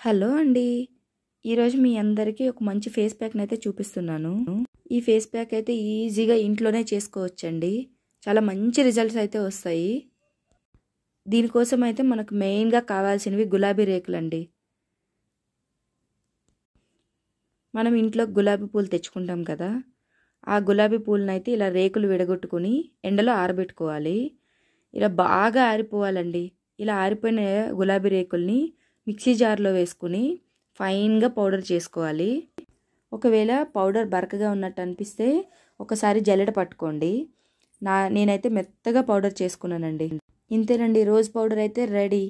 Hello అండి. ఈరోజు మీ అందరికీ ఒక మంచి ఫేస్ ప్యాక్ని అయితే చూపిస్తున్నాను. ఈ ఫేస్ ప్యాక్ అయితే ఈజీగా ఇంట్లోనే చేసుకోవచ్చండి. చాలా మంచి రిజల్ట్స్ అయితే వస్తాయి. దీనికోసం అయితే మనకు మెయిన్గా కావాల్సినవి గులాబీ రేకులండి. మనం ఇంట్లో గులాబీ పూలు తెచ్చుకుంటాం కదా, ఆ గులాబీ పూలను అయితే ఇలా రేకులు విడగొట్టుకుని ఎండలో ఆరబెట్టుకోవాలి. ఇలా బాగా ఆరిపోవాలండి. ఇలా ఆరిపోయిన గులాబీ రేకుల్ని మిక్సీ జార్లో వేసుకుని ఫైన్గా పౌడర్ చేసుకోవాలి. ఒకవేళ పౌడర్ బరకగా ఉన్నట్టు అనిపిస్తే ఒకసారి జల్లెడ పట్టుకోండి. నేనైతే మెత్తగా పౌడర్ చేసుకున్నానండి. ఇంతేనండి, రోజ్ పౌడర్ అయితే రెడీ.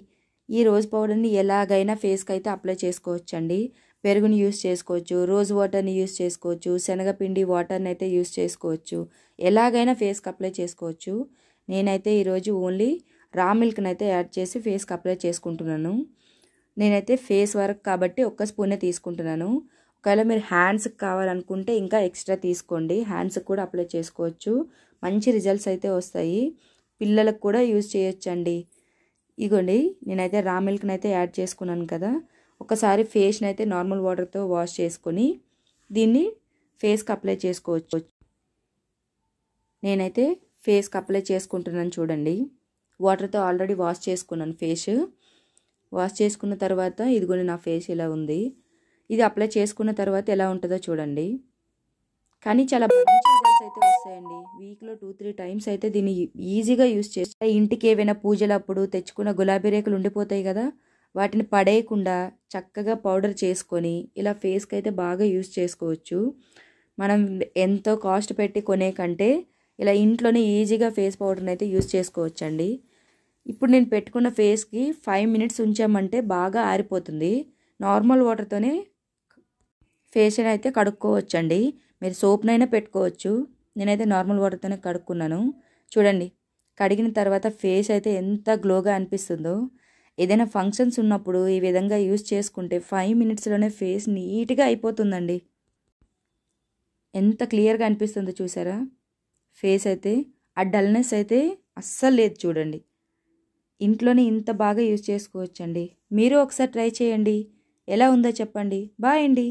ఈ రోజ్ పౌడర్ని ఎలాగైనా ఫేస్కి అయితే అప్లై చేసుకోవచ్చండి. పెరుగుని యూస్ చేసుకోవచ్చు, రోజ్ వాటర్ని యూస్ చేసుకోవచ్చు, శనగపిండి వాటర్ని అయితే యూస్ చేసుకోవచ్చు. ఎలాగైనా ఫేస్కి అప్లై చేసుకోవచ్చు. నేనైతే ఈరోజు ఓన్లీ రా మిల్క్ని అయితే యాడ్ చేసి ఫేస్కి అప్లై చేసుకుంటున్నాను. నేనైతే ఫేస్ వర్క్ కాబట్టి ఒక్క స్పూనే తీసుకుంటున్నాను. ఒకవేళ మీరు హ్యాండ్స్కి కావాలనుకుంటే ఇంకా ఎక్స్ట్రా తీసుకోండి. హ్యాండ్స్కి కూడా అప్లై చేసుకోవచ్చు. మంచి రిజల్ట్స్ అయితే వస్తాయి. పిల్లలకు కూడా యూజ్ చేయొచ్చండి. ఇగోండి, నేనైతే రా మిల్క్ని అయితే యాడ్ చేసుకున్నాను కదా. ఒకసారి ఫేస్ని అయితే నార్మల్ వాటర్తో వాష్ చేసుకొని దీన్ని ఫేస్కి అప్లై చేసుకోవచ్చు. నేనైతే ఫేస్కి అప్లై చేసుకుంటున్నాను చూడండి. వాటర్తో ఆల్రెడీ వాష్ చేసుకున్నాను ఫేస్. వాష్ చేసుకున్న తర్వాత ఇదిగోండి నా ఫేస్ ఇలా ఉంది. ఇది అప్లై చేసుకున్న తర్వాత ఎలా ఉంటుందో చూడండి. కానీ చాలా మంచి రిజల్ట్స్ అయితే వస్తాయండి. వీక్లో 2-3 టైమ్స్ అయితే దీన్ని ఈజీగా యూస్ చేస్తే ఇంటికి ఏవైనా పూజలప్పుడు తెచ్చుకున్న గులాబీ రేకులు ఉండిపోతాయి కదా, వాటిని పడేయకుండా చక్కగా పౌడర్ చేసుకొని ఇలా ఫేస్కి అయితే బాగా యూస్ చేసుకోవచ్చు. మనం ఎంతో కాస్ట్ పెట్టి కొనే కంటే ఇలా ఇంట్లోనే ఈజీగా ఫేస్ పౌడర్ని అయితే యూస్ చేసుకోవచ్చండి. ఇప్పుడు నేను పెట్టుకున్న ఫేస్కి 5 మినిట్స్ ఉంచామంటే బాగా ఆరిపోతుంది. నార్మల్ వాటర్తోనే ఫేస్ని అయితే కడుక్కోవచ్చండి. మీరు సోప్నైనా పెట్టుకోవచ్చు. నేనైతే నార్మల్ వాటర్తోనే కడుక్కున్నాను. చూడండి, కడిగిన తర్వాత ఫేస్ అయితే ఎంత గ్లోగా అనిపిస్తుందో. ఏదైనా ఫంక్షన్స్ ఉన్నప్పుడు ఈ విధంగా యూస్ చేసుకుంటే 5 మినిట్స్లోనే ఫేస్ నీట్గా అయిపోతుందండి. ఎంత క్లియర్గా అనిపిస్తుందో చూసారా ఫేస్ అయితే. ఆ డల్నెస్ అయితే అస్సలు లేదు చూడండి. ఇంట్లోనే ఇంత బాగా యూజ్ చేసుకోవచ్చండి. మీరు ఒకసారి ట్రై చేయండి. ఎలా ఉందో చెప్పండి. బాయ్ అండి.